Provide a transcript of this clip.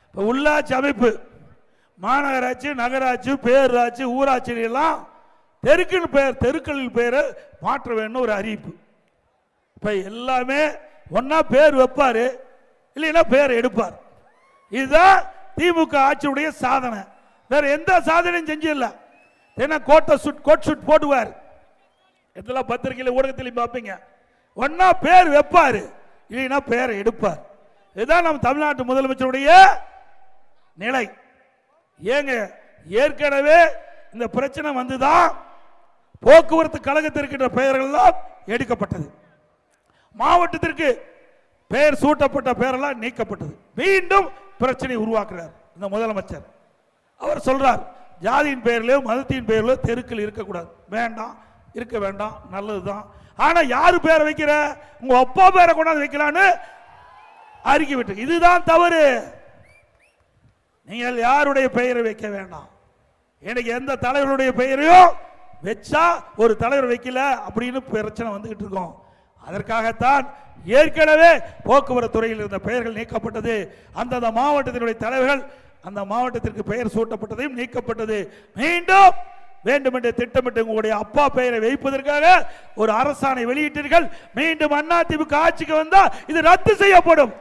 இப்போ உள்ளாட்சி அமைப்பு, மாநகராட்சி, நகராட்சி, பேரூராட்சி, ஊராட்சி எல்லாம் தெருக்களின் பேரை மாற்ற வேண்டும் ஒரு அறிவிப்பு. இப்போ எல்லாமே ஒன்னா பேர் வைப்பாரு, இல்லைன்னா பேர் எடுப்பார். இதுதான் திமுக ஆட்சியுடைய சாதனை. வேற எந்த சாதனையும் செஞ்சிடல. ஏன்னா கோட் ஷூட் போடுவார், இதெல்லாம் பத்திரிகையில் ஊடகத்திலையும் பார்ப்பீங்க. ஒன்னா பேர் வைப்பாரு, இல்லைன்னா பேரை எடுப்பார். இதுதான் நம்ம தமிழ்நாட்டு முதலமைச்சருடைய நிலை. ஏங்க ஏற்கனவே இந்த பிரச்சனை வந்துதான் போக்குவரத்து கழகத்திற்கின்ற பெயர்கள்லாம் எடுக்கப்பட்டது, மாவட்டத்திற்கு பெயர் சூட்டப்பட்ட பெயரெல்லாம் நீக்கப்பட்டது. மீண்டும் பிரச்சனை உருவாக்குறார் இந்த முதலமைச்சர். அவர் சொல்றார், ஜாதியின் பெயரிலோ மதத்தின் பெயரிலோ தெருக்கள் இருக்கக்கூடாது. வேண்டாம், இருக்க வேண்டாம், நல்லதுதான். ஆனா யாரு பேரை வைக்கிற? உங்க அப்பா பேரை கொண்டாந்து வைக்கலான்னு அறிக்கை விட்டு. இதுதான் தவறு. நீங்கள் யாருடைய பெயரை வைக்க வேண்டாம். எனக்கு எந்த தலைவருடைய பெயரையும் வச்சா ஒரு தலைவர் வைக்கல அப்படின்னு பிரச்சனை வந்துகிட்டு இருக்கோம். அதற்காகத்தான் ஏற்கனவே போக்குவரத்து துறையில் இருந்த பெயர்கள் நீக்கப்பட்டது. அந்தந்த மாவட்டத்தினுடைய தலைவர்கள் அந்த மாவட்டத்திற்கு பெயர் சூட்டப்பட்டதையும் நீக்கப்பட்டது. மீண்டும் வேண்டுமென்று திட்டமிட்டு உங்களுடைய அப்பா பெயரை வைப்பதற்காக ஒரு அரசாணை வெளியிட்டீர்கள். மீண்டும் அதிமுக ஆட்சிக்கு வந்தால் இது ரத்து செய்யப்படும்.